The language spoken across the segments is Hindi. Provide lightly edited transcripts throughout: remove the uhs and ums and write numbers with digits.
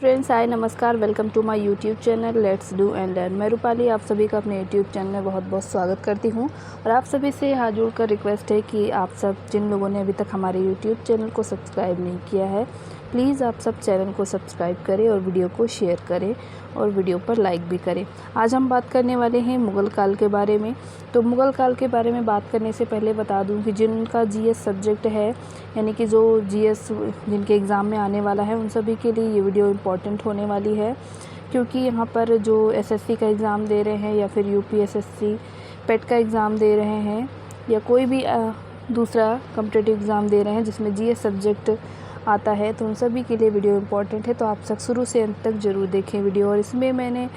फ्रेंड्स, हाय, नमस्कार। Welcome to my YouTube channel let's do and learn. मैं रूपाली आप सभी का अपने यूट्यूब चैनल में बहुत बहुत स्वागत करती हूं और आप सभी से हाथ जोड़कर रिक्वेस्ट है कि आप सब जिन लोगों ने अभी तक हमारे यूट्यूब चैनल को सब्सक्राइब नहीं किया है, प्लीज़ आप सब चैनल को सब्सक्राइब करें और वीडियो को शेयर करें और वीडियो पर लाइक भी करें। आज हम बात करने वाले हैं मुग़ल काल के बारे में। तो मुग़ल काल के बारे में बात करने से पहले बता दूं कि जिनका जीएस सब्जेक्ट है, यानी कि जो जीएस जिनके एग्ज़ाम में आने वाला है, उन सभी के लिए ये वीडियो इम्पॉर्टेंट होने वाली है, क्योंकि यहाँ पर जो एसएससी का एग्ज़ाम दे रहे हैं या फिर यूपीएसएससी पेट का एग्ज़ाम दे रहे हैं या कोई भी दूसरा कॉम्पिटिटिव एग्ज़ाम दे रहे हैं जिसमें जीएस सब्जेक्ट आता है, तो उन सभी के लिए वीडियो इम्पॉर्टेंट है। तो आप सब शुरू से अंत तक ज़रूर देखें वीडियो। और इसमें मैंने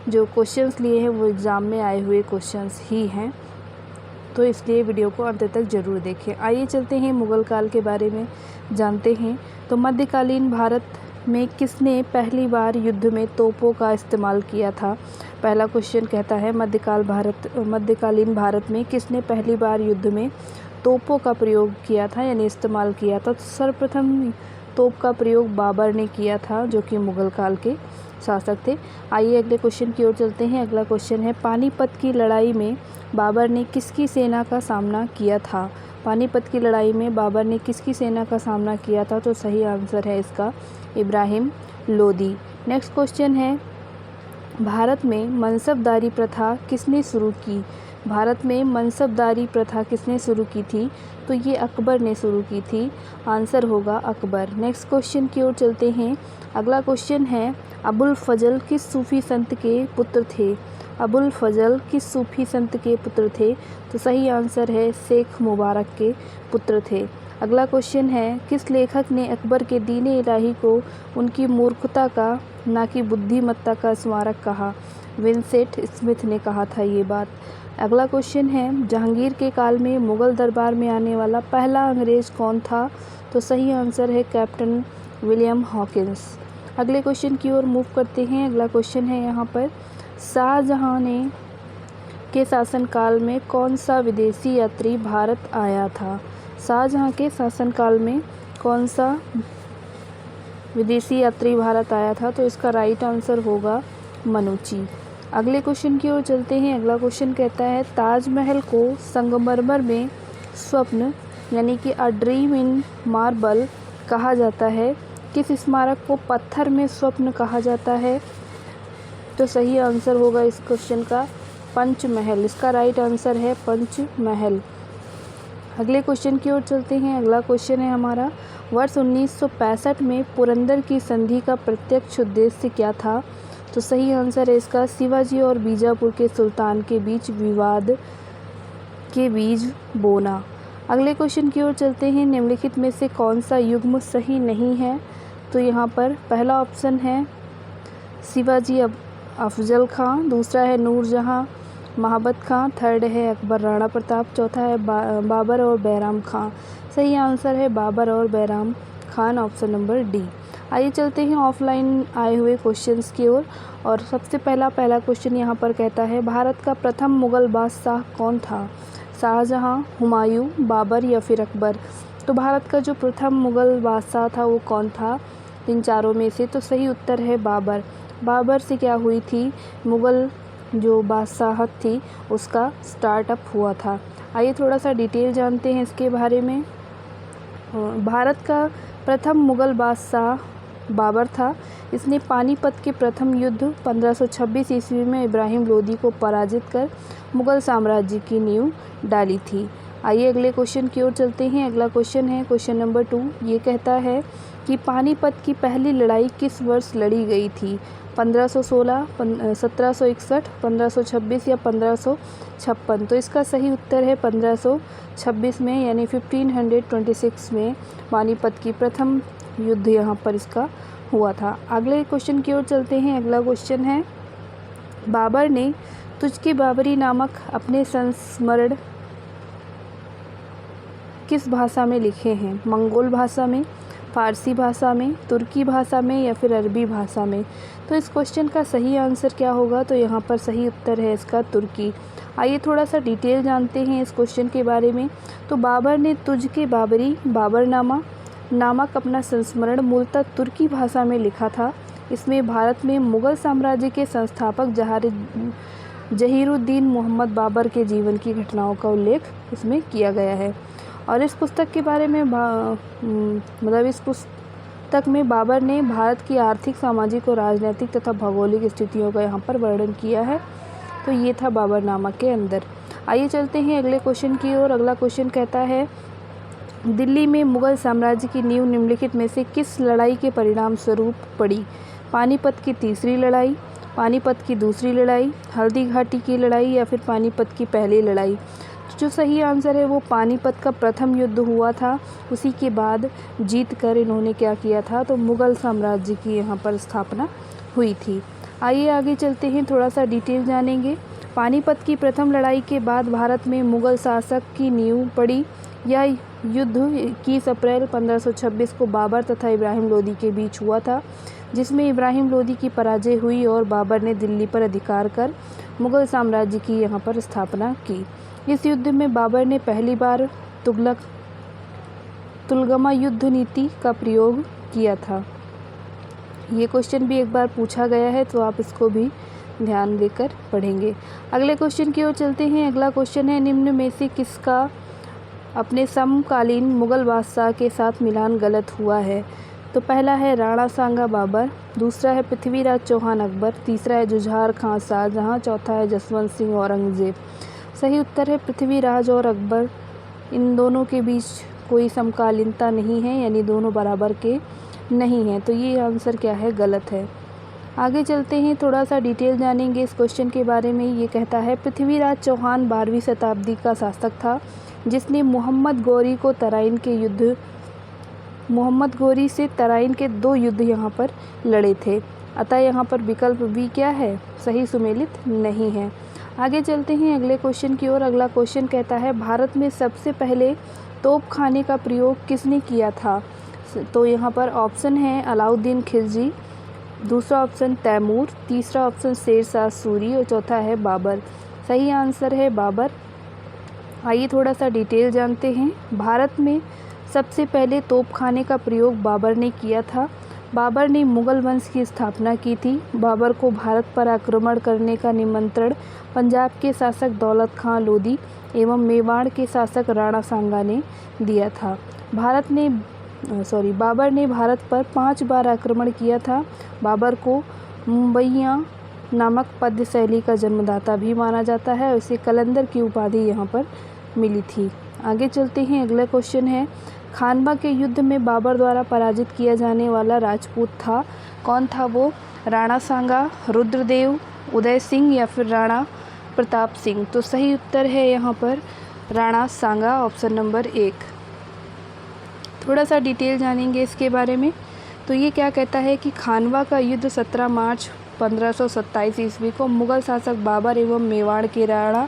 जो क्वेश्चंस लिए हैं वो एग्ज़ाम में आए हुए क्वेश्चंस ही हैं, तो इसलिए वीडियो को अंत तक ज़रूर देखें। आइए चलते हैं मुग़ल काल के बारे में जानते हैं। तो मध्यकालीन भारत में किसने पहली बार युद्ध में तोपों का इस्तेमाल किया था? पहला क्वेश्चन कहता है मध्यकालीन भारत में किसने पहली बार युद्ध में तोपों का प्रयोग किया था, यानी इस्तेमाल किया था? तो सर्वप्रथम तोप का प्रयोग बाबर ने किया था, जो कि मुग़ल काल के शासक थे। आइए अगले क्वेश्चन की ओर चलते हैं। अगला क्वेश्चन है, पानीपत की लड़ाई में बाबर ने किसकी सेना का सामना किया था? पानीपत की लड़ाई में बाबर ने किसकी सेना का सामना किया था? तो सही आंसर है इसका इब्राहिम लोदी। नेक्स्ट क्वेश्चन है, भारत में मनसबदारी प्रथा किसने शुरू की? भारत में मनसबदारी प्रथा किसने शुरू की थी? तो ये अकबर ने शुरू की थी। आंसर होगा अकबर। नेक्स्ट क्वेश्चन की ओर चलते हैं। अगला क्वेश्चन है, अबुल फजल किस सूफी संत के पुत्र थे? अबुल फजल किस सूफी संत के पुत्र थे? तो सही आंसर है शेख मुबारक के पुत्र थे। अगला क्वेश्चन है, किस लेखक ने अकबर के दीन इलाही को उनकी मूर्खता का, ना कि बुद्धिमत्ता का स्मारक कहा? विंसेंट स्मिथ ने कहा था ये बात। अगला क्वेश्चन है, जहांगीर के काल में मुग़ल दरबार में आने वाला पहला अंग्रेज़ कौन था? तो सही आंसर है कैप्टन विलियम हॉकिंस। अगले क्वेश्चन की ओर मूव करते हैं। अगला क्वेश्चन है यहाँ पर, शाहजहाँ के शासनकाल में कौन सा विदेशी यात्री भारत आया था? शाहजहाँ के शासनकाल में कौन सा विदेशी यात्री भारत आया था? तो इसका राइट आंसर होगा मनुची। अगले क्वेश्चन की ओर चलते हैं। अगला क्वेश्चन कहता है, ताजमहल को संगमरमर में स्वप्न, यानी कि अ ड्रीम इन मार्बल कहा जाता है। किस स्मारक को पत्थर में स्वप्न कहा जाता है? तो सही आंसर होगा इस क्वेश्चन का पंचमहल। इसका राइट आंसर है पंचमहल। अगले क्वेश्चन की ओर चलते हैं। अगला क्वेश्चन है हमारा, वर्ष 1965 में पुरंदर की संधि का प्रत्यक्ष उद्देश्य क्या था? तो सही आंसर है इसका शिवाजी और बीजापुर के सुल्तान के बीच विवाद के बीज बोना। अगले क्वेश्चन की ओर चलते हैं। निम्नलिखित में से कौन सा युग्म सही नहीं है? तो यहाँ पर पहला ऑप्शन है शिवाजी अफजल खां, दूसरा है नूरजहां महाबत खां, थर्ड है अकबर राणा प्रताप, चौथा है बाबर और बैराम खां। सही आंसर है बाबर और Bairam Khan, option number D. आइए चलते हैं ऑफलाइन आए हुए क्वेश्चंस की ओर। और सबसे पहला क्वेश्चन यहाँ पर कहता है, भारत का प्रथम मुग़ल बादशाह कौन था? शाहजहाँ, हुमायूं, बाबर या फिर अकबर? तो भारत का जो प्रथम मुग़ल बादशाह था वो कौन था इन चारों में से? तो सही उत्तर है बाबर। बाबर से क्या हुई थी, मुग़ल जो बादशाहत थी उसका स्टार्टअप हुआ था। आइए थोड़ा सा डिटेल जानते हैं इसके बारे में। भारत का प्रथम मुग़ल बादशाह बाबर था। इसने पानीपत के प्रथम युद्ध 1526 ईस्वी में इब्राहिम लोदी को पराजित कर मुग़ल साम्राज्य की नींव डाली थी। आइए अगले क्वेश्चन की ओर चलते हैं। अगला क्वेश्चन है क्वेश्चन नंबर 2। ये कहता है कि पानीपत की पहली लड़ाई किस वर्ष लड़ी गई थी? 1516, 1761, 1526 या 1556? तो इसका सही उत्तर है 1526 में, यानी 1526 में पानीपत की प्रथम युद्ध यहाँ पर इसका हुआ था। अगले क्वेश्चन की ओर चलते हैं। अगला क्वेश्चन है, बाबर ने तुझके बाबरी नामक अपने संस्मरण किस भाषा में लिखे हैं? मंगोल भाषा में, फारसी भाषा में, तुर्की भाषा में या फिर अरबी भाषा में? तो इस क्वेश्चन का सही आंसर क्या होगा? तो यहाँ पर सही उत्तर है इसका तुर्की। आइए थोड़ा सा डिटेल जानते हैं इस क्वेश्चन के बारे में। तो बाबर ने तुझके बाबरी बाबरनामा नामक अपना संस्मरण मूलतः तुर्की भाषा में लिखा था। इसमें भारत में मुग़ल साम्राज्य के संस्थापक जहीरुद्दीन मोहम्मद बाबर के जीवन की घटनाओं का उल्लेख इसमें किया गया है। और इस पुस्तक के बारे में इस पुस्तक में बाबर ने भारत की आर्थिक, सामाजिक और राजनीतिक तथा भौगोलिक स्थितियों का यहाँ पर वर्णन किया है। तो ये था बाबरनामा के अंदर। आइए चलते हैं अगले क्वेश्चन की ओर। अगला क्वेश्चन कहता है, दिल्ली में मुग़ल साम्राज्य की नींव निम्नलिखित में से किस लड़ाई के परिणाम स्वरूप पड़ी? पानीपत की तीसरी लड़ाई, पानीपत की दूसरी लड़ाई, हल्दी घाटी की लड़ाई या फिर पानीपत की पहली लड़ाई? जो सही आंसर है वो पानीपत का प्रथम युद्ध हुआ था। उसी के बाद जीत कर इन्होंने क्या किया था, तो मुग़ल साम्राज्य की यहाँ पर स्थापना हुई थी। आइए आगे चलते हैं, थोड़ा सा डिटेल जानेंगे। पानीपत की प्रथम लड़ाई के बाद भारत में मुग़ल शासक की नींव पड़ी। यह युद्ध 21 अप्रैल 1526 को बाबर तथा इब्राहिम लोदी के बीच हुआ था, जिसमें इब्राहिम लोदी की पराजय हुई और बाबर ने दिल्ली पर अधिकार कर मुग़ल साम्राज्य की यहाँ पर स्थापना की। इस युद्ध में बाबर ने पहली बार तुलगमा युद्ध नीति का प्रयोग किया था। ये क्वेश्चन भी एक बार पूछा गया है, तो आप इसको भी ध्यान देकर पढ़ेंगे। अगले क्वेश्चन की ओर चलते हैं। अगला क्वेश्चन है, निम्न में से किसका अपने समकालीन मुग़ल बादशाह के साथ मिलान गलत हुआ है? तो पहला है राणा सांगा बाबर, दूसरा है पृथ्वीराज चौहान अकबर, तीसरा है जुझार खां शाहजहाँ, चौथा है जसवंत सिंह औरंगज़ेब। सही उत्तर है पृथ्वीराज और अकबर। इन दोनों के बीच कोई समकालीनता नहीं है, यानी दोनों बराबर के नहीं हैं। तो ये आंसर क्या है, गलत है। आगे चलते हैं, थोड़ा सा डिटेल जानेंगे इस क्वेश्चन के बारे में। ये कहता है, पृथ्वीराज चौहान 12वीं शताब्दी का शासक था, जिसने मोहम्मद गौरी से तराइन के 2 युद्ध यहाँ पर लड़े थे। अतः यहाँ पर विकल्प भी क्या है, सही सुमेलित नहीं है। आगे चलते हैं अगले क्वेश्चन की ओर। अगला क्वेश्चन कहता है, भारत में सबसे पहले तोपखाने का प्रयोग किसने किया था? तो यहाँ पर ऑप्शन है अलाउद्दीन खिलजी, दूसरा ऑप्शन तैमूर, तीसरा ऑप्शन शेरशाह सूरी और चौथा है बाबर। सही आंसर है बाबर। आइए थोड़ा सा डिटेल जानते हैं। भारत में सबसे पहले तोपखाने का प्रयोग बाबर ने किया था। बाबर ने मुग़ल वंश की स्थापना की थी। बाबर को भारत पर आक्रमण करने का निमंत्रण पंजाब के शासक दौलत खां लोदी एवं मेवाड़ के शासक राणा सांगा ने दिया था। बाबर ने भारत पर 5 बार आक्रमण किया था। बाबर को मुंबईया नामक पद्य शैली का जन्मदाता भी माना जाता है। उसे कलंदर की उपाधि यहाँ पर मिली थी। आगे चलते हैं, अगला क्वेश्चन है, खानवा के युद्ध में बाबर द्वारा पराजित किया जाने वाला राजपूत था, कौन था वो? राणा सांगा, रुद्रदेव, उदय सिंह या फिर राणा प्रताप सिंह? तो सही उत्तर है यहाँ पर राणा सांगा, ऑप्शन नंबर 1। थोड़ा सा डिटेल जानेंगे इसके बारे में। तो ये क्या कहता है कि खानवा का युद्ध 17 मार्च 1527 ईस्वी को मुग़ल शासक बाबर एवं मेवाड़ के राणा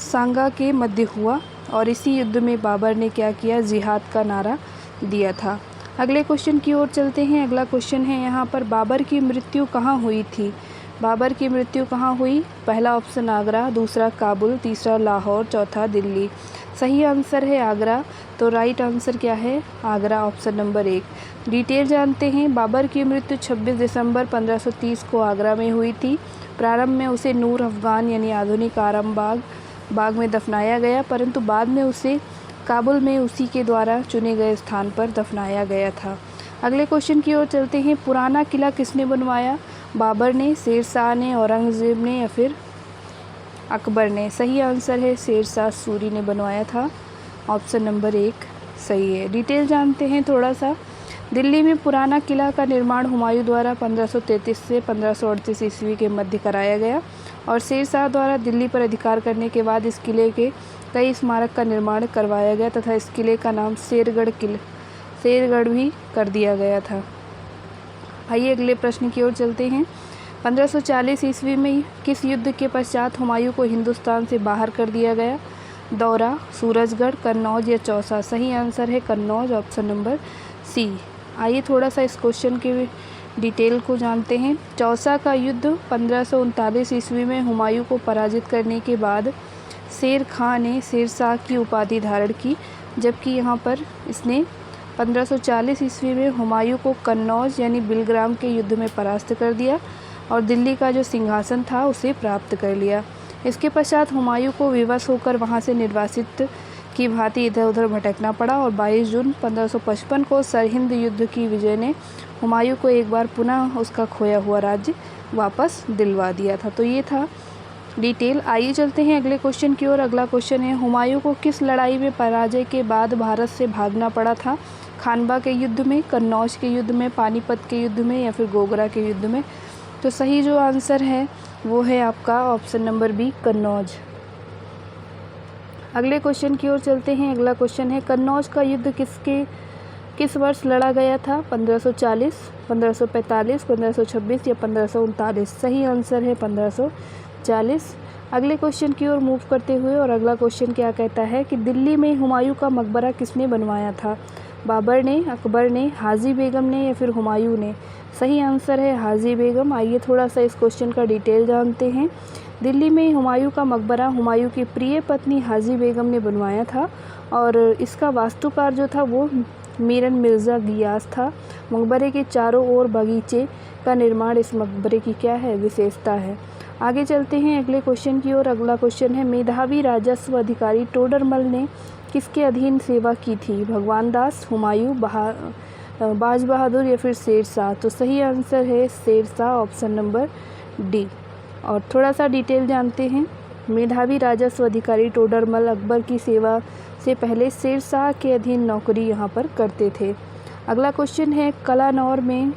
सांगा के मध्य हुआ और इसी युद्ध में बाबर ने क्या किया, जिहाद का नारा दिया था। अगले क्वेश्चन की ओर चलते हैं। अगला क्वेश्चन है यहाँ पर, बाबर की मृत्यु कहाँ हुई थी? बाबर की मृत्यु कहाँ हुई? पहला ऑप्शन आगरा, दूसरा काबुल, तीसरा लाहौर, चौथा दिल्ली। सही आंसर है आगरा। तो राइट आंसर क्या है, आगरा, ऑप्शन नंबर 1। डिटेल जानते हैं। बाबर की मृत्यु 26 दिसंबर 1530 को आगरा में हुई थी। प्रारंभ में उसे नूर अफ़गान यानी आधुनिक आराम बाग में दफनाया गया, परंतु बाद में उसे काबुल में उसी के द्वारा चुने गए स्थान पर दफनाया गया था। अगले क्वेश्चन की ओर चलते हैं। पुराना किला किसने बनवाया? बाबर ने, शेरशाह ने, औरंगज़ेब ने या फिर अकबर ने? सही आंसर है शेरशाह सूरी ने बनवाया था, ऑप्शन नंबर 1 सही है। डिटेल जानते हैं थोड़ा सा। दिल्ली में पुराना किला का निर्माण हुमायूं द्वारा 1533 से 1538 ईस्वी के मध्य कराया गया और शेरशाह द्वारा दिल्ली पर अधिकार करने के बाद इस किले के कई स्मारक का निर्माण करवाया गया तथा इस किले का नाम शेरगढ़ भी कर दिया गया था। आइए अगले प्रश्न की ओर चलते हैं। 1540 ईस्वी में किस युद्ध के पश्चात हुमायूं को हिंदुस्तान से बाहर कर दिया गया? दौरा, सूरजगढ़, कन्नौज या चौसा? सही आंसर है कन्नौज, ऑप्शन नंबर सी। आइए थोड़ा सा इस क्वेश्चन के डिटेल को जानते हैं। चौसा का युद्ध 1539 ईस्वी में हुमायूं को पराजित करने के बाद शेर खां ने शेरशाह की उपाधि धारण की, जबकि यहाँ पर इसने 1540 ईस्वी में हुमायूं को कन्नौज यानी बिलग्राम के युद्ध में परास्त कर दिया और दिल्ली का जो सिंहासन था उसे प्राप्त कर लिया। इसके पश्चात हुमायूं को विवश होकर वहां से निर्वासित की भांति इधर उधर भटकना पड़ा और 22 जून 1555 को सरहिंद युद्ध की विजय ने हुमायूं को एक बार पुनः उसका खोया हुआ राज्य वापस दिलवा दिया था। तो ये था डिटेल। आइए चलते हैं अगले क्वेश्चन की ओर। अगला क्वेश्चन है, हुमायूं को किस लड़ाई में पराजय के बाद भारत से भागना पड़ा था? खानवा के युद्ध में, कन्नौज के युद्ध में, पानीपत के युद्ध में या फिर गोगरा के युद्ध में? तो सही जो आंसर है वो है आपका ऑप्शन नंबर बी, कन्नौज। अगले क्वेश्चन की ओर चलते हैं। अगला क्वेश्चन है, कन्नौज का युद्ध किस वर्ष लड़ा गया था? 1540, 1545, 1526 या 1539? सही आंसर है 1540। अगले क्वेश्चन की ओर मूव करते हुए, और अगला क्वेश्चन क्या कहता है कि दिल्ली में हुमायूं का मकबरा किसने बनवाया था? बाबर ने, अकबर ने, हाजी बेगम ने या फिर हुमायूं ने? सही आंसर है हाजी बेगम। आइए थोड़ा सा इस क्वेश्चन का डिटेल जानते हैं। दिल्ली में हुमायूं का मकबरा हुमायूं की प्रिय पत्नी हाजी बेगम ने बनवाया था और इसका वास्तुकार जो था वो मीरन मिर्ज़ा गियास था। मकबरे के चारों ओर बगीचे का निर्माण इस मकबरे की क्या है? विशेषता है। आगे चलते हैं अगले क्वेश्चन की ओर। अगला क्वेश्चन है, मेधावी राजस्व अधिकारी टोडरमल ने किसके अधीन सेवा की थी? भगवान दास, हुमायूं, बाज बहादुर या फिर शेरशाह? तो सही आंसर है शेरशाह, ऑप्शन नंबर डी। और थोड़ा सा डिटेल जानते हैं। मेधावी राजस्व अधिकारी टोडरमल अकबर की सेवा से पहले शेरशाह के अधीन नौकरी यहाँ पर करते थे। अगला क्वेश्चन है, कलानौर में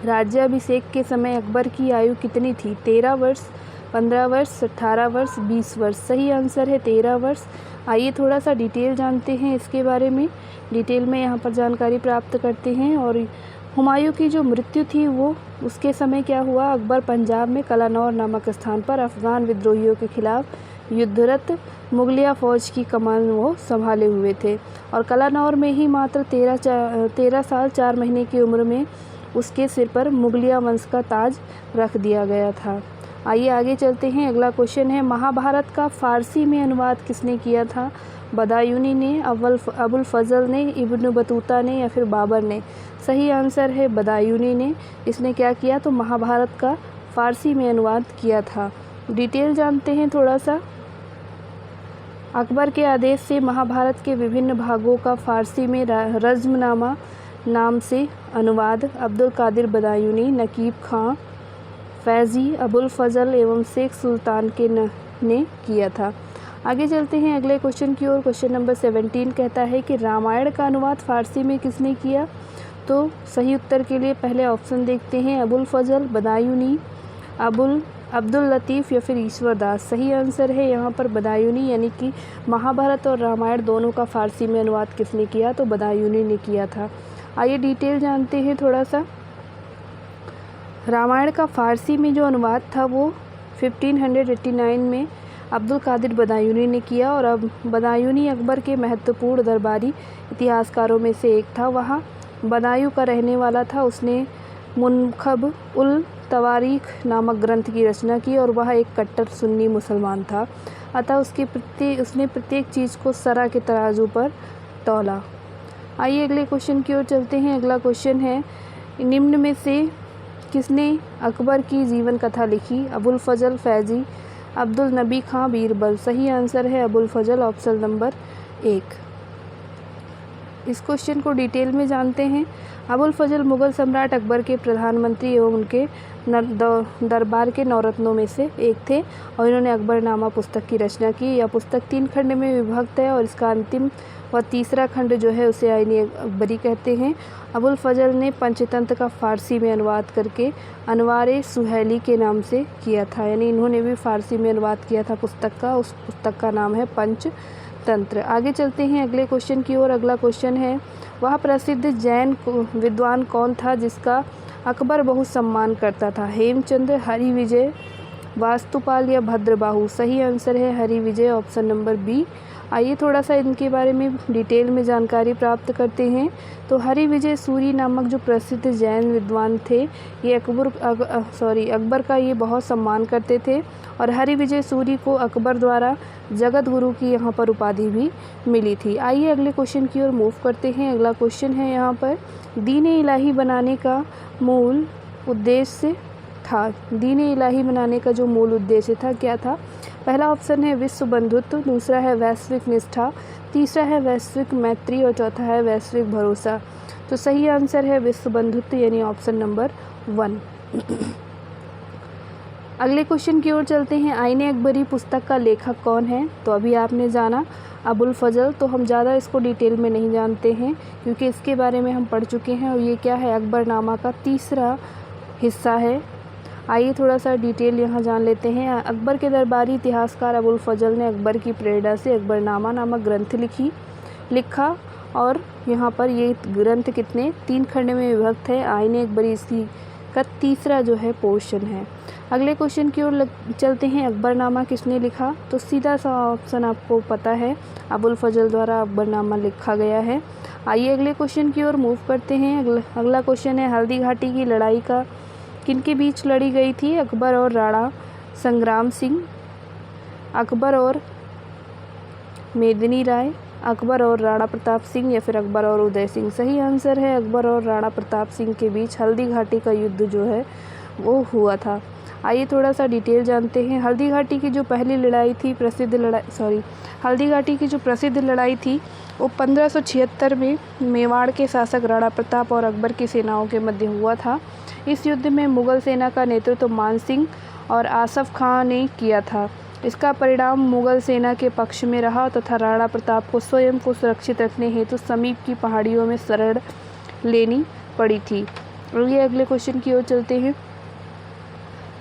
राज्याभिषेक के समय अकबर की आयु कितनी थी? 13 वर्ष, 15 वर्ष, 18 वर्ष, 20 वर्ष? सही आंसर है 13 वर्ष। आइए थोड़ा सा डिटेल जानते हैं इसके बारे में। डिटेल में यहाँ पर जानकारी प्राप्त करते हैं। और हुमायूं की जो मृत्यु थी वो उसके समय क्या हुआ? अकबर पंजाब में कलानौर नामक स्थान पर अफ़गान विद्रोहियों के खिलाफ युद्धरत मुगलिया फ़ौज की कमान वो संभाले हुए थे और कलानौर में ही मात्र 13 साल 4 महीने की उम्र में उसके सिर पर मुगलिया वंश का ताज रख दिया गया था। आइए आगे चलते हैं। अगला क्वेश्चन है, महाभारत का फ़ारसी में अनुवाद किसने किया था? बदायूनी ने, अबुल फजल ने, इब्न बतूता ने या फिर बाबर ने? सही आंसर है बदायूनी ने। इसने क्या किया? तो महाभारत का फ़ारसी में अनुवाद किया था। डिटेल जानते हैं थोड़ा सा। अकबर के आदेश से महाभारत के विभिन्न भागों का फ़ारसी में रज़्मनामा नाम से अनुवाद अब्दुल कादिर बदायूनी, नकीब खां, फैज़ी, अबुल फजल एवं शेख सुल्तान ने किया था। आगे चलते हैं अगले क्वेश्चन की ओर। क्वेश्चन नंबर 17 कहता है कि रामायण का अनुवाद फ़ारसी में किसने किया? तो सही उत्तर के लिए पहले ऑप्शन देखते हैं, अबुल फजल, बदायूनी, अब्दुल लतीफ़ या फिर ईश्वर दास? सही आंसर है यहाँ पर बदायूनी, यानी कि महाभारत और रामायण दोनों का फ़ारसी में अनुवाद किसने किया? तो बदायूनी ने किया था। आइए डिटेल जानते हैं थोड़ा सा। रामायण का फ़ारसी में जो अनुवाद था वो 1589 में अब्दुल कादिर बदायूनी ने किया और अब बदायूनी अकबर के महत्वपूर्ण दरबारी इतिहासकारों में से एक था। वह बदायूं का रहने वाला था। उसने मुनखब उल तवारीख नामक ग्रंथ की रचना की और वह एक कट्टर सुन्नी मुसलमान था। अतः उसने प्रत्येक चीज़ को सरा के तराजू पर तौला। आइए अगले क्वेश्चन की ओर चलते हैं। अगला क्वेश्चन है, निम्न में से किसने अकबर की जीवन कथा लिखी? अबुल फजल, फैज़ी, अब्दुल नबी खां, बीरबल? सही आंसर है अबुल फजल, ऑप्शन नंबर 1। इस क्वेश्चन को डिटेल में जानते हैं। अबुल फजल मुग़ल सम्राट अकबर के प्रधानमंत्री एवं उनके दरबार के नौरत्नों में से एक थे और इन्होंने अकबरनामा पुस्तक की रचना की। यह पुस्तक 3 खंड में विभक्त है और इसका अंतिम व तीसरा खंड जो है उसे आईनी अकबरी कहते हैं। अबुल फजल ने पंचतंत्र का फ़ारसी में अनुवाद करके अनवारे सुहैली के नाम से किया था, यानी इन्होंने भी फ़ारसी में अनुवाद किया था पुस्तक का। उस पुस्तक का नाम है पंचतंत्र। आगे चलते हैं अगले क्वेश्चन की ओर। अगला क्वेश्चन है, वह प्रसिद्ध जैन विद्वान कौन था जिसका अकबर बहुत सम्मान करता था? हेमचंद्र, हरिविजय, वास्तुपाल या भद्रबाहु? सही आंसर है हरिविजय, ऑप्शन नंबर बी। आइए थोड़ा सा इनके बारे में डिटेल में जानकारी प्राप्त करते हैं। तो हरिविजय सूरी नामक जो प्रसिद्ध जैन विद्वान थे, ये अकबर का ये बहुत सम्मान करते थे और हरिविजय सूरी को अकबर द्वारा जगत गुरु की यहाँ पर उपाधि भी मिली थी। आइए अगले क्वेश्चन की ओर मूव करते हैं। अगला क्वेश्चन है यहाँ पर, दीन इलाही बनाने का मूल उद्देश्य था। दीन इलाही बनाने का जो मूल उद्देश्य था क्या था? पहला ऑप्शन है विश्व बंधुत्व, दूसरा है वैश्विक निष्ठा, तीसरा है वैश्विक मैत्री और चौथा है वैश्विक भरोसा। तो सही आंसर है विश्व बंधुत्व यानी ऑप्शन नंबर 1। अगले क्वेश्चन की ओर चलते हैं। आईने अकबरी पुस्तक का लेखक कौन है? तो अभी आपने जाना अबुल फजल। तो हम ज़्यादा इसको डिटेल में नहीं जानते हैं क्योंकि इसके बारे में हम पढ़ चुके हैं और ये क्या है, अकबरनामा का तीसरा हिस्सा है। आइए थोड़ा सा डिटेल यहाँ जान लेते हैं। अकबर के दरबारी इतिहासकार अबुल फजल ने अकबर की प्रेरणा से अकबरनामा नामक ग्रंथ लिखा और यहाँ पर ये ग्रंथ कितने 3 खंड में विभक्त है। आईने अकबरी इसी का तीसरा जो है पोर्शन है। अगले क्वेश्चन की ओर चलते हैं। अकबरनामा किसने लिखा? तो सीधा सा ऑप्शन आपको पता है, अबुल फजल द्वारा अकबरनामा लिखा गया है। आइए अगले क्वेश्चन की ओर मूव करते हैं। अगला क्वेश्चन है, हल्दी घाटी की लड़ाई का किनके बीच लड़ी गई थी? अकबर और राणा संग्राम सिंह, अकबर और मेदिनी राय, अकबर और राणा प्रताप सिंह या फिर अकबर और उदय सिंह। सही आंसर है अकबर और राणा प्रताप सिंह के बीच हल्दी घाटी का युद्ध जो है वो हुआ था। आइए थोड़ा सा डिटेल जानते हैं। हल्दी घाटी की जो पहली लड़ाई थी, हल्दी घाटी की जो प्रसिद्ध लड़ाई थी वो 1576 में मेवाड़ के शासक राणा प्रताप और अकबर की सेनाओं के मध्य हुआ था। इस युद्ध में मुगल सेना का नेतृत्व मान सिंह और आसफ खां ने किया था। इसका परिणाम मुगल सेना के पक्ष में रहा तथा राणा प्रताप को स्वयं को सुरक्षित रखने हेतु समीप की पहाड़ियों में शरण लेनी पड़ी थी। ये अगले क्वेश्चन की ओर चलते हैं।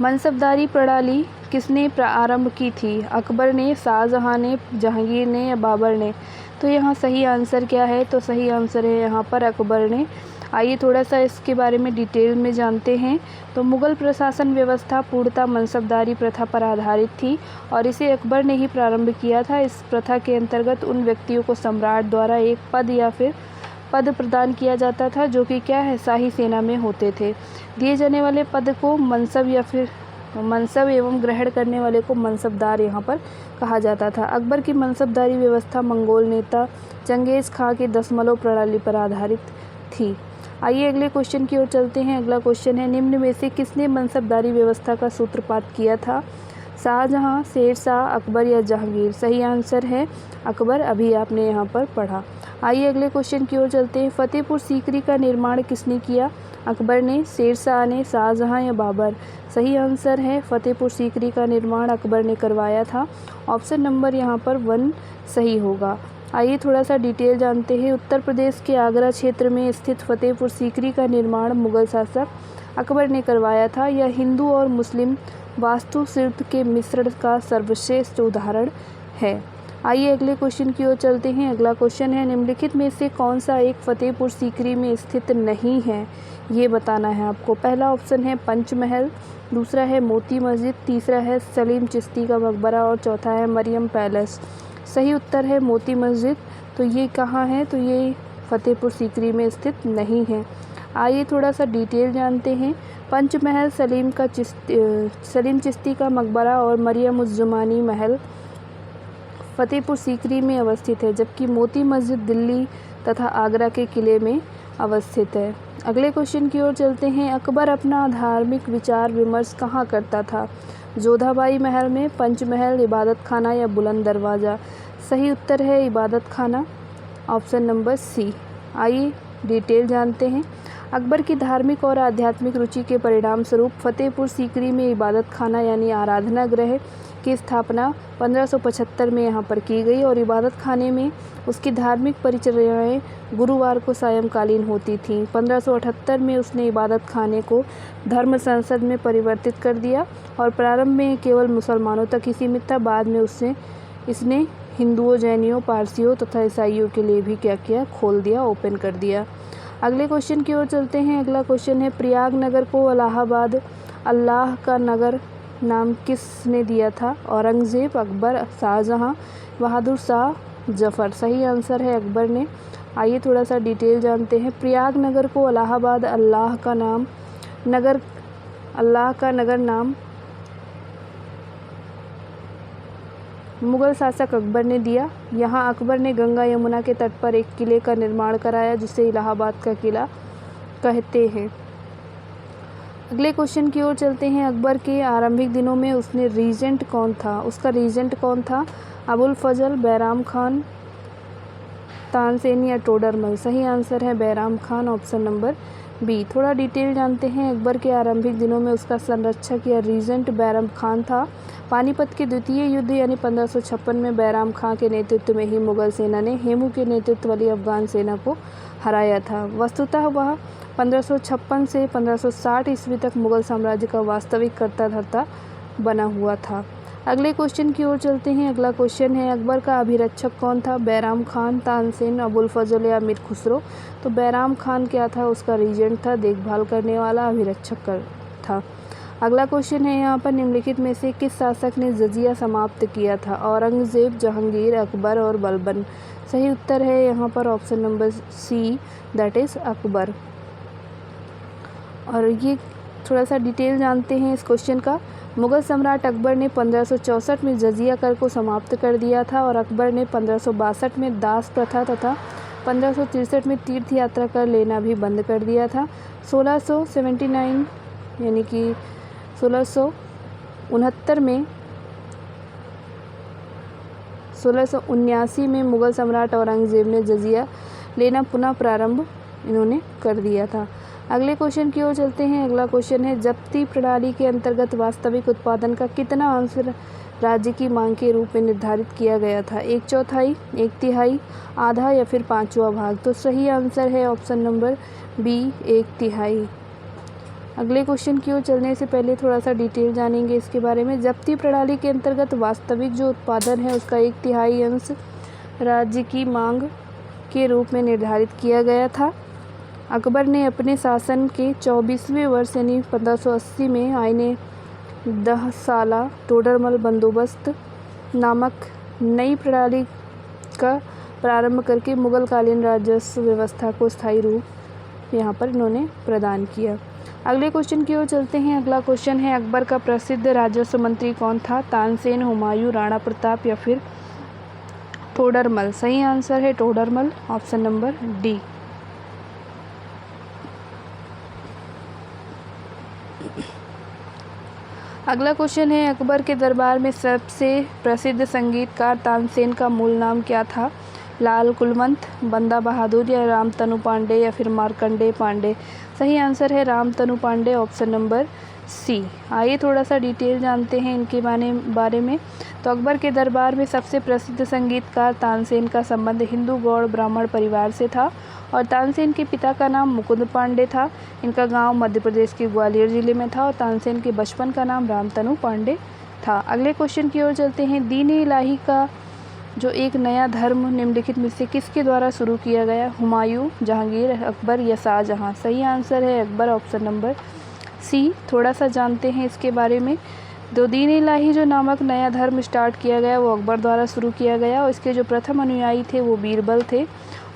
मनसबदारी प्रणाली किसने प्रारंभ की थी? अकबर ने, शाहजहां ने, जहांगीर ने या बाबर ने? तो यहाँ सही आंसर क्या है? तो सही आंसर है यहाँ पर अकबर ने। आइए थोड़ा सा इसके बारे में डिटेल में जानते हैं। तो मुगल प्रशासन व्यवस्था पूर्णतः मनसबदारी प्रथा पर आधारित थी और इसे अकबर ने ही प्रारंभ किया था। इस प्रथा के अंतर्गत उन व्यक्तियों को सम्राट द्वारा एक पद या फिर पद प्रदान किया जाता था जो कि क्या है, शाही सेना में होते थे। दिए जाने वाले पद को मनसब या फिर मनसब एवं ग्रहण करने वाले को मनसबदार यहाँ पर कहा जाता था। अकबर की मनसबदारी व्यवस्था मंगोल नेता चंगेज़ खां की दशमलव प्रणाली पर आधारित थी। आइए अगले क्वेश्चन की ओर चलते हैं। अगला क्वेश्चन है, निम्न में से किसने मनसबदारी व्यवस्था का सूत्रपात किया था? शाहजहां, शेरशाह, अकबर या जहांगीर? सही आंसर है अकबर, अभी आपने यहाँ पर पढ़ा। आइए अगले क्वेश्चन की ओर चलते हैं। फतेहपुर सीकरी का निर्माण किसने किया? अकबर ने, शेरशाह ने, शाहजहां या बाबर? सही आंसर है फतेहपुर सीकरी का निर्माण अकबर ने करवाया था। ऑप्शन नंबर यहाँ पर 1 सही होगा। आइए थोड़ा सा डिटेल जानते हैं। उत्तर प्रदेश के आगरा क्षेत्र में स्थित फतेहपुर सीकरी का निर्माण मुगल शासक अकबर ने करवाया था। यह हिंदू और मुस्लिम वास्तुशिल्प के मिश्रण का सर्वश्रेष्ठ उदाहरण है। आइए अगले क्वेश्चन की ओर चलते हैं। अगला क्वेश्चन है, निम्नलिखित में से कौन सा एक फतेहपुर सीकरी में स्थित नहीं है, ये बताना है आपको। पहला ऑप्शन है पंचमहल, दूसरा है मोती मस्जिद, तीसरा है सलीम चिश्ती का मकबरा और चौथा है मरियम पैलेस। सही उत्तर है मोती मस्जिद। तो ये कहाँ है? तो ये फतेहपुर सीकरी में स्थित नहीं है। आइए थोड़ा सा डिटेल जानते हैं। पंचमहल सलीम चिश्ती का मकबरा और मरियम उज़ ज़मानी महल फतेहपुर सीकरी में अवस्थित है, जबकि मोती मस्जिद दिल्ली तथा आगरा के किले में अवस्थित है। अगले क्वेश्चन की ओर चलते हैं। अकबर अपना धार्मिक विचार विमर्श कहाँ करता था? जोधाबाई महल में, पंचमहल, इबादत खाना या बुलंद दरवाज़ा? सही उत्तर है इबादत खाना, ऑप्शन नंबर सी। आइए डिटेल जानते हैं। अकबर की धार्मिक और आध्यात्मिक रुचि के परिणाम स्वरूप फतेहपुर सीकरी में इबादत खाना यानी आराधना गृह की स्थापना 1575 में यहाँ पर की गई और इबादत खाने में उसकी धार्मिक परिचर्याएँ गुरुवार को सायंकालीन होती थीं। 1578 में उसने इबादत खाने को धर्म संसद में परिवर्तित कर दिया और प्रारंभ में केवल मुसलमानों तक ही सीमित था। बाद में इसने हिंदुओं, जैनियों, पारसियों तथा ईसाइयों के लिए भी क्या किया, खोल दिया, ओपन कर दिया। अगले क्वेश्चन की ओर चलते हैं। अगला क्वेश्चन है, प्रयाग नगर को इलाहाबाद अल्लाह का नगर नाम किसने दिया था? औरंगज़ेब, अकबर, शाहजहां, बहादुर शाह जफ़र। सही आंसर है अकबर ने। आइए थोड़ा सा डिटेल जानते हैं। प्रयाग नगर को इलाहाबाद अल्लाह का नगर नाम मुग़ल शासक अकबर ने दिया। यहाँ अकबर ने गंगा यमुना के तट पर एक किले का निर्माण कराया जिसे इलाहाबाद का किला कहते हैं। अगले क्वेश्चन की ओर चलते हैं। अकबर के आरंभिक दिनों में उसका रीजेंट कौन था? अबुल फजल, बैराम खान, तानसेन या टोडरमल। सही आंसर है Bairam Khan, option number B. थोड़ा डिटेल जानते हैं। अकबर के आरंभिक दिनों में उसका संरक्षक या रीजेंट बैराम खान था। पानीपत के द्वितीय युद्ध यानी 1556 में बैराम खां के नेतृत्व में ही मुग़ल सेना ने हेमू के नेतृत्व वाली अफगान सेना को हराया था। वस्तुतः वह 1556 से 1560 ईस्वी तक मुग़ल साम्राज्य का वास्तविक कर्ता धर्ता बना हुआ था। अगले क्वेश्चन की ओर चलते हैं। अगला क्वेश्चन है, अकबर का अभिरक्षक कौन था? बैराम खान, तानसेन, अबुल फजल या मीर खुसरो। तो बैराम खान क्या था? उसका रीजेंट था, देखभाल करने वाला, अभिरक्षक था। अगला क्वेश्चन है यहाँ पर, निम्नलिखित में से किस शासक ने जजिया समाप्त किया था? औरंगज़ेब, जहांगीर, अकबर और बलबन। सही उत्तर है यहाँ पर option number C, that is Akbar. और ये थोड़ा सा डिटेल जानते हैं इस क्वेश्चन का। मुग़ल सम्राट अकबर ने 1564 में जजिया कर को समाप्त कर दिया था और अकबर ने 1562 में दास प्रथा तथा 1563 में तीर्थ यात्रा कर लेना भी बंद कर दिया था। 1679 यानी कि 1679 में मुग़ल सम्राट औरंगज़ेब ने जजिया लेना पुनः प्रारंभ इन्होंने कर दिया था। अगले क्वेश्चन की ओर चलते हैं। अगला क्वेश्चन है, जब्ती प्रणाली के अंतर्गत वास्तविक उत्पादन का कितना अंश राज्य की मांग के रूप में निर्धारित किया गया था? 1/4, 1/3, आधा या फिर 5वां भाग। तो सही आंसर है ऑप्शन नंबर बी, 1/3। अगले क्वेश्चन की ओर चलने से पहले थोड़ा सा डिटेल जानेंगे इसके बारे में। जब्ती प्रणाली के अंतर्गत वास्तविक जो उत्पादन है उसका 1/3 अंश राज्य की मांग के रूप में निर्धारित किया गया था। अकबर ने अपने शासन के 24वें वर्ष यानी 1580 में आईने 10 साला टोडरमल बंदोबस्त नामक नई प्रणाली का प्रारंभ करके मुग़लकालीन राजस्व व्यवस्था को स्थायी रूप यहाँ पर इन्होंने प्रदान किया। अगले क्वेश्चन की ओर चलते हैं। अगला क्वेश्चन है, अकबर का प्रसिद्ध राजस्व मंत्री कौन था? तानसेन, हुमायूं, राणा प्रताप या फिर टोडरमल। सही आंसर है टोडरमल, ऑप्शन नंबर डी। अगला क्वेश्चन है, अकबर के दरबार में सबसे प्रसिद्ध संगीतकार तानसेन का मूल नाम क्या था? लाल कुलवंत, बंदा बहादुर या रामतनु पांडे या फिर मार्कंडेय पांडे। सही आंसर है Ramtanu Pandey, option number C. आइए थोड़ा सा डिटेल जानते हैं इनके बारे में। तो अकबर के दरबार में सबसे प्रसिद्ध संगीतकार तानसेन का संबंध हिंदू गौड़ ब्राह्मण परिवार से था और तानसेन के पिता का नाम मुकुंद पांडे था। इनका गांव मध्य प्रदेश के ग्वालियर ज़िले में था और तानसेन के बचपन का नाम रामतनु पांडे था। अगले क्वेश्चन की ओर चलते हैं। दीन-ए इलाही का जो एक नया धर्म निम्नलिखित में से किसके द्वारा शुरू किया गया? हुमायूं, जहांगीर, अकबर या शाहजहां। सही आंसर है अकबर, ऑप्शन नंबर सी। थोड़ा सा जानते हैं इसके बारे में। तो दीन-ए-इलाही जो नामक नया धर्म स्टार्ट किया गया वो अकबर द्वारा शुरू किया गया और इसके जो प्रथम अनुयायी थे वो बीरबल थे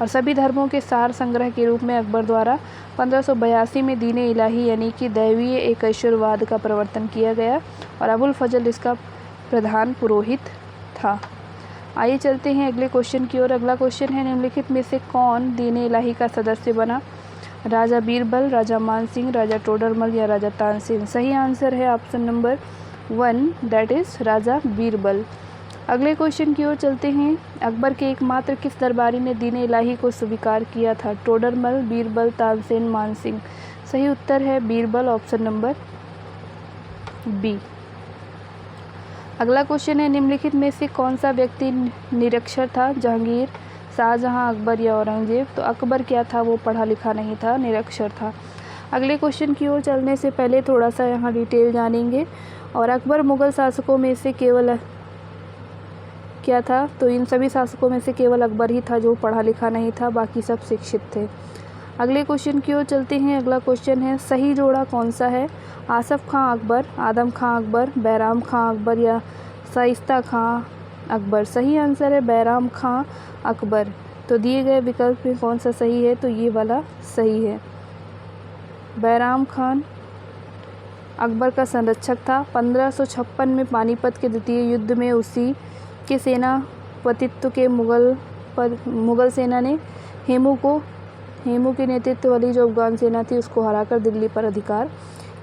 और सभी धर्मों के सार संग्रह के रूप में अकबर द्वारा 1582 में दीन-ए-इलाही यानी कि दैवीय एकईश्वरवाद का प्रवर्तन किया गया और अबुल फजल इसका प्रधान पुरोहित था। आइए चलते हैं अगले क्वेश्चन की ओर। अगला क्वेश्चन है, निम्नलिखित में से कौन दीन-ए-इलाही का सदस्य बना? राजा बीरबल, राजा मानसिंह, राजा टोडरमल या राजा तानसेन। सही आंसर है ऑप्शन नंबर 1, दैट इज़ राजा बीरबल। अगले क्वेश्चन की ओर चलते हैं। अकबर के एकमात्र किस दरबारी ने दीन-ए-इलाही को स्वीकार किया था? टोडरमल, बीरबल, तानसेन, मानसिंह। सही उत्तर है बीरबल, ऑप्शन नंबर बी। अगला क्वेश्चन है, निम्नलिखित में से कौन सा व्यक्ति निरक्षर था? जहांगीर, शाहजहां, अकबर या औरंगजेब। तो अकबर क्या था? वो पढ़ा लिखा नहीं था, निरक्षर था। अगले क्वेश्चन की ओर चलने से पहले थोड़ा सा यहाँ डिटेल जानेंगे। और अकबर मुग़ल शासकों में से केवल क्या था? तो इन सभी शासकों में से केवल अकबर ही था जो पढ़ा लिखा नहीं था, बाकी सब शिक्षित थे। अगले क्वेश्चन की ओर चलते हैं। अगला क्वेश्चन है, सही जोड़ा कौन सा है? आसफ़ खां अकबर, आदम खां अकबर, बैराम खां अकबर या शाइस्ता खां अकबर। सही आंसर है बैराम खां अकबर। तो दिए गए विकल्प में कौन सा सही है, तो ये वाला सही है। बैराम खान अकबर का संरक्षक था। 1556 में पानीपत के द्वितीय युद्ध में उसी के सेनापतित्व के मुगल सेना ने हेमू के नेतृत्व वाली जो अफगान सेना थी उसको हराकर दिल्ली पर अधिकार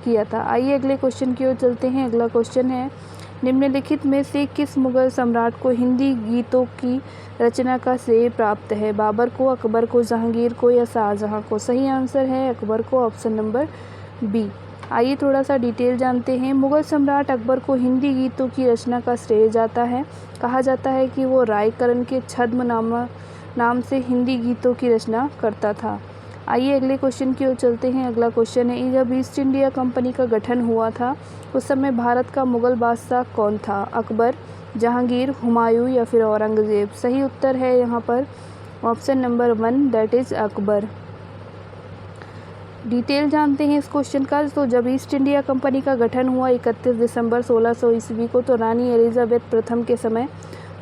किया था। आइए अगले क्वेश्चन की ओर चलते हैं। अगला क्वेश्चन है, निम्नलिखित में से किस मुगल सम्राट को हिंदी गीतों की रचना का श्रेय प्राप्त है? बाबर को, अकबर को, जहांगीर को या शाहजहां को? सही आंसर है अकबर को, ऑप्शन नंबर बी। आइए थोड़ा सा डिटेल जानते हैं। मुगल सम्राट अकबर को हिंदी गीतों की रचना का श्रेय जाता है। कहा जाता है कि वो रायकरण के छद्म नाम से हिंदी गीतों की रचना करता था। आइए अगले क्वेश्चन की ओर चलते हैं। अगला क्वेश्चन है, जब ईस्ट इंडिया कंपनी का गठन हुआ था उस समय भारत का मुगल बादशाह कौन था? अकबर, जहांगीर, हुमायूं या फिर औरंगजेब? सही उत्तर है यहाँ पर option number 1, that is Akbar. Detail जानते हैं इस क्वेश्चन का। तो जब ईस्ट इंडिया कंपनी का गठन हुआ 31 दिसंबर 1600 ईस्वी को, तो रानी एलिजाबेथ प्रथम के समय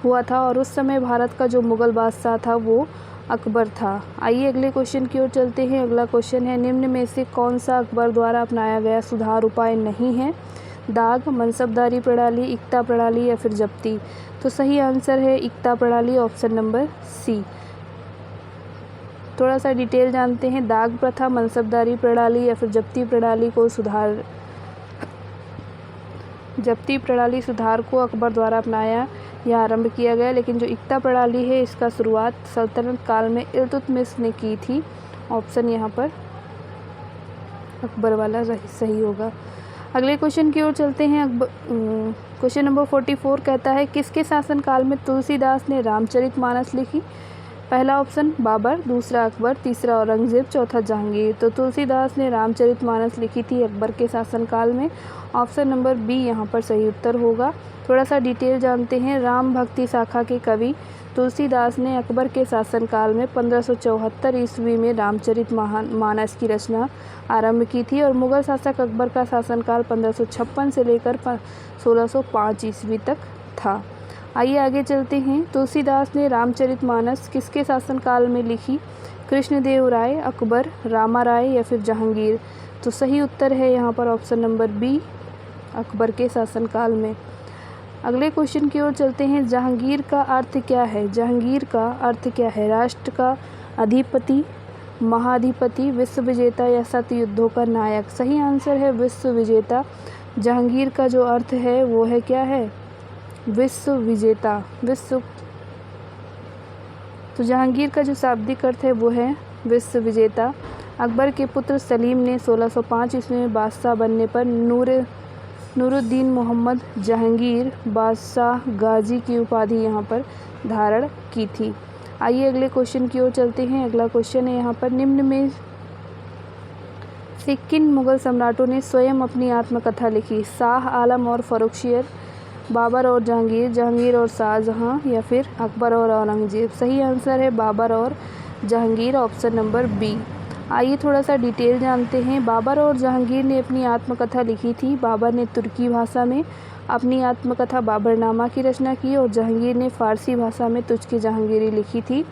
हुआ था और उस समय भारत का जो मुगल बादशाह था वो अकबर था। आइए अगले क्वेश्चन की ओर चलते हैं। अगला क्वेश्चन है, निम्न में से कौन सा अकबर द्वारा अपनाया गया सुधार उपाय नहीं है? दाग, मनसबदारी प्रणाली, इक्ता प्रणाली या फिर जब्ती? तो सही आंसर है इक्ता प्रणाली, ऑप्शन नंबर सी। थोड़ा सा डिटेल जानते हैं। दाग प्रथा, मनसबदारी प्रणाली या फिर जब्ती प्रणाली सुधार को अकबर द्वारा अपनाया या आरंभ किया गया, लेकिन जो इक्ता प्रणाली है इसका शुरुआत सल्तनत काल में इल्तुतमिश ने की थी। ऑप्शन यहाँ पर अकबर वाला सही होगा। अगले क्वेश्चन की ओर चलते हैं। क्वेश्चन नंबर 44 कहता है, किसके शासनकाल में तुलसीदास ने रामचरितमानस लिखी? पहला ऑप्शन बाबर, दूसरा अकबर, तीसरा औरंगजेब, चौथा जहांगीर। तो तुलसीदास ने रामचरितमानस लिखी थी अकबर के शासनकाल में। ऑप्शन नंबर बी यहाँ पर सही उत्तर होगा। थोड़ा सा डिटेल जानते हैं। राम भक्ति शाखा के कवि तुलसीदास ने अकबर के शासनकाल में 1574 ईस्वी में रामचरितमानस की रचना आरंभ की थी और मुगल शासक अकबर का शासनकाल 1556 से लेकर 1605 ईस्वी तक था। आइए आगे चलते हैं। तुलसीदास ने रामचरितमानस किसके शासनकाल में लिखी? कृष्णदेव राय, अकबर, रामा राय या फिर जहांगीर? तो सही उत्तर है यहाँ पर ऑप्शन नंबर बी, अकबर के शासनकाल में। अगले क्वेश्चन की ओर चलते हैं। जहांगीर का अर्थ क्या है? जहांगीर का अर्थ क्या है? राष्ट्र का अधिपति, महाधिपति, विश्व विजेता या सतयुद्धों का नायक? सही आंसर है विश्व विजेता। जहांगीर का जो अर्थ है वो है क्या है? विश्व विजेता। तो जहांगीर का जो शाब्दिक अर्थ है वो है विश्व विजेता। अकबर के पुत्र सलीम ने 1605 ईस्वी में बादशाह बनने पर नूरुद्दीन मोहम्मद जहांगीर बादशाह गाजी की उपाधि यहाँ पर धारण की थी। आइए अगले क्वेश्चन की ओर चलते हैं। अगला क्वेश्चन है यहाँ पर, निम्न में से किन मुगल सम्राटों ने स्वयं अपनी आत्मकथा लिखी? शाह आलम और फर्रुखशियर, बाबर और जहांगीर, जहांगीर और शाहजहां या फिर अकबर और औरंगजेब? सही आंसर है बाबर और जहांगीर, ऑप्शन नंबर बी। आइए थोड़ा सा डिटेल जानते हैं। बाबर और जहांगीर ने अपनी आत्मकथा लिखी थी। बाबर ने तुर्की भाषा में अपनी आत्मकथा बाबरनामा की रचना की और जहांगीर ने फ़ारसी भाषा में तुझ-की जहांगीरी लिखी थी।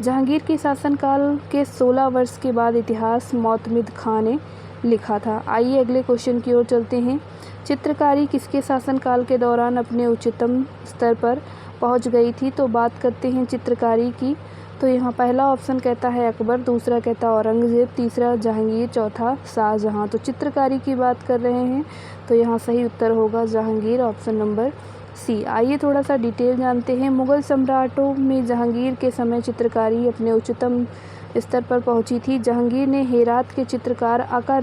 जहांगीर के शासनकाल के 16 वर्ष के बाद इतिहास मोतमिद खां ने लिखा था। आइए अगले क्वेश्चन की ओर चलते हैं। चित्रकारी किसके शासनकाल के दौरान अपने उच्चतम स्तर पर पहुंच गई थी? तो बात करते हैं चित्रकारी की। तो यहाँ पहला ऑप्शन कहता है अकबर, दूसरा कहता है औरंगजेब, तीसरा जहांगीर, चौथा शाहजहां। तो चित्रकारी की बात कर रहे हैं तो यहाँ सही उत्तर होगा जहांगीर, ऑप्शन नंबर सी। आइए थोड़ा सा डिटेल जानते हैं। मुगल सम्राटों में जहांगीर के समय चित्रकारी अपने उच्चतम स्तर पर पहुंची थी। जहांगीर ने हेरात के चित्रकार आका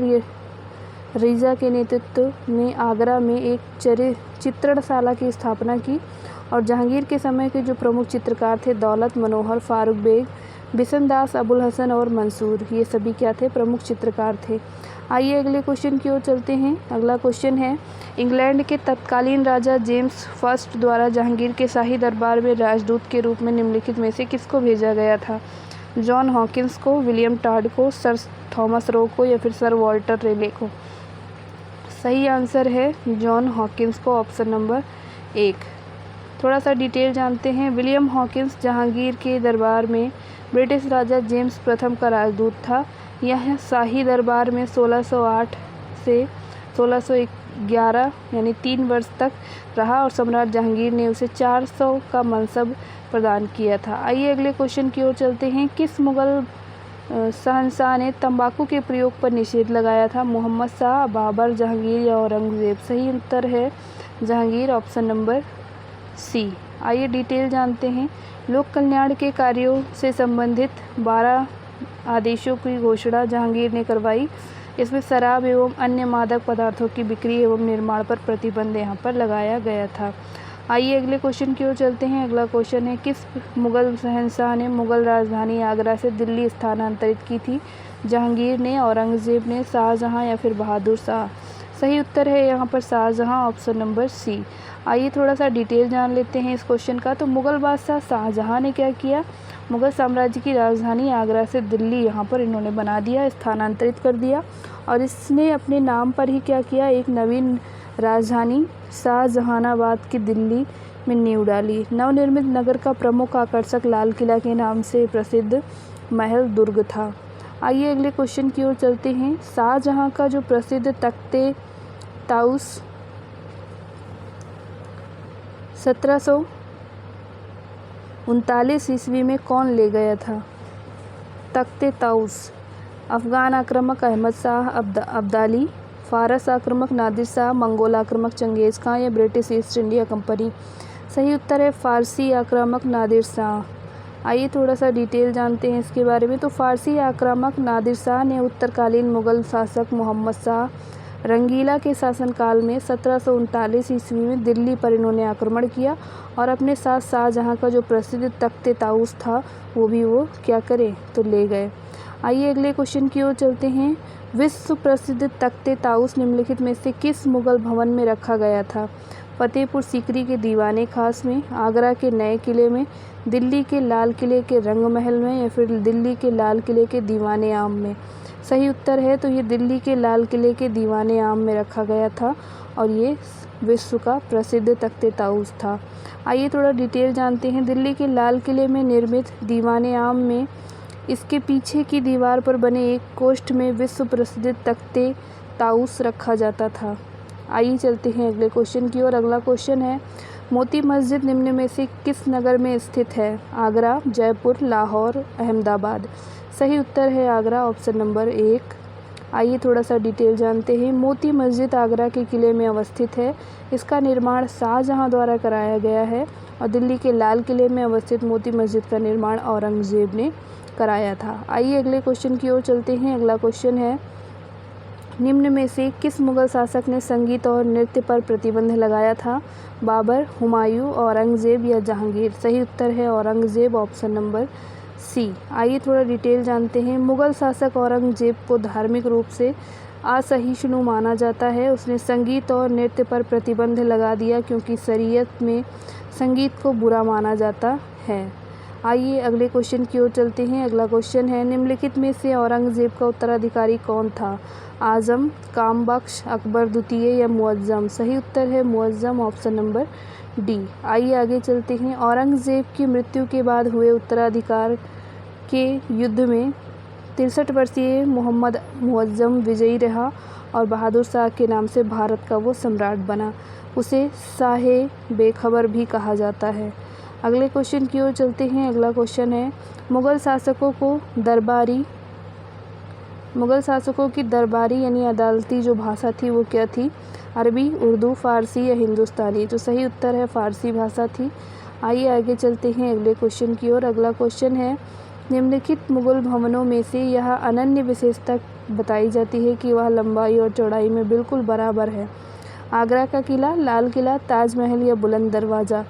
रिजा के नेतृत्व में आगरा में एक चित्रणशाला की स्थापना की और जहांगीर के समय के जो प्रमुख चित्रकार थे दौलत मनोहर, फारूक बेग, बिशनदास, अबुल हसन और मंसूर, ये सभी क्या थे? प्रमुख चित्रकार थे। आइए अगले क्वेश्चन की ओर चलते हैं। अगला क्वेश्चन है, इंग्लैंड के तत्कालीन राजा जेम्स फर्स्ट द्वारा जहांगीर के शाही दरबार में राजदूत के रूप में निम्नलिखित में से किसको भेजा गया था? जॉन हॉकिंस को, विलियम टाड को, सर थॉमस रो को या फिर सर वॉल्टर रेले को? सही आंसर है जॉन हॉकिंस को, ऑप्शन नंबर 1। थोड़ा सा डिटेल जानते हैं। विलियम हॉकिंस जहांगीर के दरबार में ब्रिटिश राजा जेम्स प्रथम का राजदूत था। यह शाही दरबार में 1608 से 1611 यानी 3 वर्ष तक रहा और सम्राट जहांगीर ने उसे 400 का मनसब प्रदान किया था। आइए अगले क्वेश्चन की ओर चलते हैं। किस मुगल शहंशाह ने तंबाकू के प्रयोग पर निषेध लगाया था? मोहम्मद शाह, बाबर, जहांगीर या औरंगजेब? सही उत्तर है जहांगीर, ऑप्शन नंबर सी। आइए डिटेल जानते हैं। लोक कल्याण के कार्यों से संबंधित 12 आदेशों की घोषणा जहांगीर ने करवाई। इसमें शराब एवं अन्य मादक पदार्थों की बिक्री एवं निर्माण पर प्रतिबंध यहाँ पर लगाया गया था। आइए अगले क्वेश्चन की ओर चलते हैं। अगला क्वेश्चन है, किस मुगल शहंशाह ने मुगल राजधानी आगरा से दिल्ली स्थानांतरित की थी? जहांगीर ने, औरंगजेब ने, शाहजहां या फिर बहादुर शाह? सही उत्तर है यहाँ पर शाहजहां, ऑप्शन नंबर सी। आइए थोड़ा सा डिटेल जान लेते हैं इस क्वेश्चन का। तो मुगल बादशाह शाहजहां ने क्या किया? मुगल साम्राज्य की राजधानी आगरा से दिल्ली यहाँ पर इन्होंने बना दिया, स्थानांतरित कर दिया और इसने अपने नाम पर ही क्या किया, एक नवीन राजधानी शाहजहानाबाद की दिल्ली में नींव डाली। नवनिर्मित नगर का प्रमुख आकर्षक लाल किला के नाम से प्रसिद्ध महल दुर्ग था। आइए अगले क्वेश्चन की ओर चलते हैं। शाहजहां का जो प्रसिद्ध तख्ते ताउस 1739 ईस्वी में कौन ले गया था? तख्ते ताउस अफगान आक्रमक अहमद शाह अब्दाली, फारस आक्रमक नादिर शाह, मंगोल आक्रमक चंगेज़ खां या ब्रिटिश ईस्ट इंडिया कंपनी? सही उत्तर है फारसी आक्रामक नादिर शाह। आइए थोड़ा सा डिटेल जानते हैं इसके बारे में। तो फारसी आक्रामक नादिर शाह ने उत्तरकालीन मुगल शासक मोहम्मद शाह रंगीला के शासनकाल में 1739 ईस्वी में दिल्ली पर इन्होंने आक्रमण किया और अपने साथ शाहजहां का जो प्रसिद्ध तख्ते ताउस था वो भी वो क्या करे तो ले गए। आइए अगले क्वेश्चन की ओर चलते हैं। विश्व प्रसिद्ध तख्ते ताउस निम्नलिखित में से किस मुगल भवन में रखा गया था? फतेहपुर सीकरी के दीवाने खास में, आगरा के नए किले में, दिल्ली के लाल किले के रंग महल में या फिर दिल्ली के लाल किले के दीवाने आम में? सही उत्तर है तो ये दिल्ली के लाल किले के दीवाने आम में रखा गया था और ये विश्व का प्रसिद्ध तख्ते ताउस था। आइए थोड़ा डिटेल जानते हैं। दिल्ली के लाल किले में निर्मित दीवाने आम में इसके पीछे की दीवार पर बने एक कोष्ठ में विश्व प्रसिद्ध तख्ते ताउस रखा जाता था। आइए चलते हैं अगले क्वेश्चन की ओर। अगला क्वेश्चन है, मोती मस्जिद निम्न में से किस नगर में स्थित है? आगरा, जयपुर, लाहौर, अहमदाबाद? सही उत्तर है आगरा, ऑप्शन नंबर 1। आइए थोड़ा सा डिटेल जानते हैं। मोती मस्जिद आगरा के किले में अवस्थित है। इसका निर्माण शाहजहां द्वारा कराया गया है और दिल्ली के लाल किले में अवस्थित मोती मस्जिद का निर्माण औरंगजेब ने कराया था। आइए अगले क्वेश्चन की ओर चलते हैं। अगला क्वेश्चन है, निम्न में से किस मुगल शासक ने संगीत और नृत्य पर प्रतिबंध लगाया था? बाबर, हुमायूं, औरंगजेब या जहांगीर? सही उत्तर है औरंगजेब, ऑप्शन नंबर सी। आइए थोड़ा डिटेल जानते हैं। मुगल शासक औरंगजेब को धार्मिक रूप से असहिष्णु माना जाता है। उसने संगीत और नृत्य पर प्रतिबंध लगा दिया क्योंकि शरीयत में संगीत को बुरा माना जाता है। आइए अगले क्वेश्चन की ओर चलते हैं। अगला क्वेश्चन है, निम्नलिखित में से औरंगजेब का उत्तराधिकारी कौन था? आजम, कामबख्श, अकबर द्वितीय या मुअज्जम? सही उत्तर है मुअज्जम, ऑप्शन नंबर डी। आइए आगे चलते हैं। औरंगजेब की मृत्यु के बाद हुए उत्तराधिकार के युद्ध में 63 वर्षीय मोहम्मद मुअज्जम विजयी रहा और बहादुर शाह के नाम से भारत का वो सम्राट बना। उसे शाहे बेखबर भी कहा जाता है। अगले क्वेश्चन की ओर चलते हैं। अगला क्वेश्चन है, मुगल शासकों की दरबारी यानी अदालती जो भाषा थी वो क्या थी? अरबी, उर्दू, फ़ारसी या हिंदुस्तानी? तो सही उत्तर है फ़ारसी भाषा थी। आइए आगे चलते हैं अगले क्वेश्चन की ओर। अगला क्वेश्चन है, निम्नलिखित मुगल भवनों में से यह अनन्य विशेषता बताई जाती है कि वह लंबाई और चौड़ाई में बिल्कुल बराबर है? आगरा का किला, लाल किला, ताजमहल या बुलंद दरवाज़ा?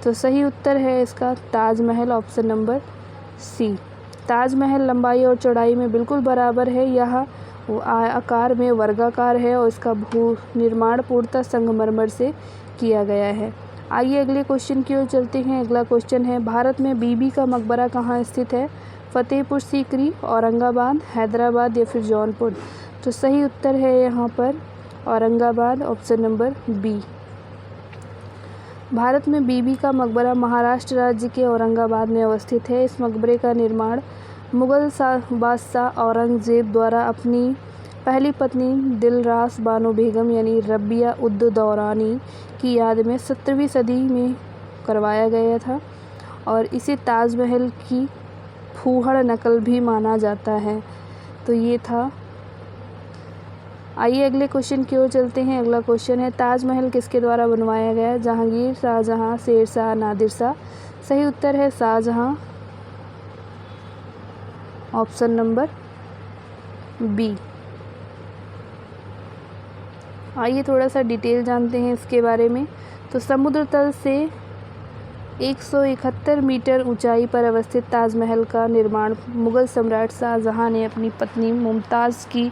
तो सही उत्तर है इसका Taj Mahal, option number C. Taj Mahal लंबाई और चौड़ाई में बिल्कुल बराबर है। यह आकार में वर्गाकार है और इसका भू निर्माण पूर्णतः संगमरमर से किया गया है। आइए अगले क्वेश्चन की ओर चलते हैं। अगला क्वेश्चन है, भारत में बीबी का मकबरा कहाँ स्थित है? फतेहपुर सीकरी, औरंगाबाद, हैदराबाद या फिर जौनपुर? तो सही उत्तर है यहाँ पर Aurangabad, option number B. Bharat में बीबी का मकबरा महाराष्ट्र राज्य के औरंगाबाद में अवस्थित है। इस मकबरे का निर्माण मुग़ल बादशाह औरंगज़ेब द्वारा अपनी पहली पत्नी दिलरास बानो बेगम यानी रबिया उद दौरानी की याद में 17वीं सदी में करवाया गया था और इसे ताजमहल की फूहड़ नकल भी माना जाता है। तो ये था। आइए अगले क्वेश्चन की ओर चलते हैं। अगला क्वेश्चन है, ताजमहल किसके द्वारा बनवाया गया? जहांगीर, शाहजहां, शेरशाह, नादिर शाह। सही उत्तर है शाहजहां, ऑप्शन नंबर बी। आइए थोड़ा सा डिटेल जानते हैं इसके बारे में। तो समुद्र तल से 171 मीटर ऊंचाई पर अवस्थित ताजमहल का निर्माण मुग़ल सम्राट शाहजहां ने अपनी पत्नी मुमताज़ की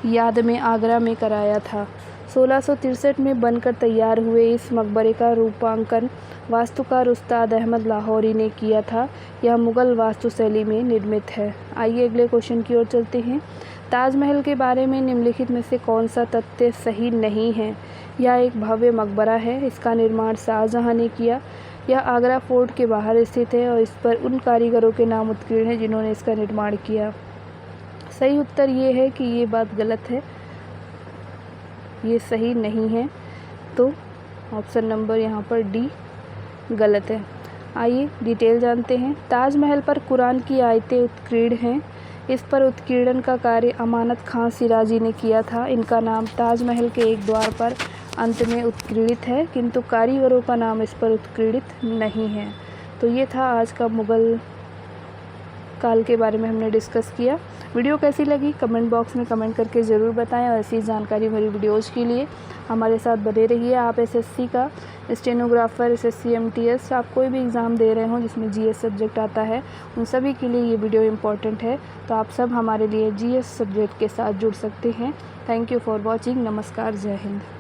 याद में आगरा में कराया था। 1663 में बनकर तैयार हुए इस मकबरे का रूपांकन वास्तुकार उस्ताद अहमद लाहौरी ने किया था। यह मुग़ल वास्तुशैली में निर्मित है। आइए अगले क्वेश्चन की ओर चलते हैं। ताजमहल के बारे में निम्नलिखित में से कौन सा तथ्य सही नहीं है? यह एक भव्य मकबरा है। इसका निर्माण शाहजहां ने किया। यह आगरा फोर्ट के बाहर स्थित है और इस पर उन कारीगरों के नाम उत्कीर्ण हैं जिन्होंने इसका निर्माण किया। सही उत्तर ये है कि ये बात गलत है, ये सही नहीं है। तो ऑप्शन नंबर यहाँ पर डी गलत है। आइए डिटेल जानते हैं। ताजमहल पर कुरान की आयतें उत्कीर्ण हैं। इस पर उत्कीर्णन का कार्य अमानत खां सिराजी ने किया था। इनका नाम ताजमहल के एक द्वार पर अंत में उत्कीर्णित है, किंतु कारीगरों का नाम इस पर उत्कीर्णित नहीं है। तो ये था आज का मुग़ल काल के बारे में हमने डिस्कस किया। वीडियो कैसी लगी कमेंट बॉक्स में कमेंट करके ज़रूर बताएं और ऐसी जानकारी भरी वीडियोज़ के लिए हमारे साथ बने रहिए। आप एसएससी का स्टेनोग्राफर, एसएससी एमटीएस, आप कोई भी एग्ज़ाम दे रहे हो जिसमें जीएस सब्जेक्ट आता है, उन सभी के लिए ये वीडियो इम्पॉर्टेंट है। तो आप सब हमारे लिए जीएस सब्जेक्ट के साथ जुड़ सकते हैं। Thank you for watching. नमस्कार, जय हिंद।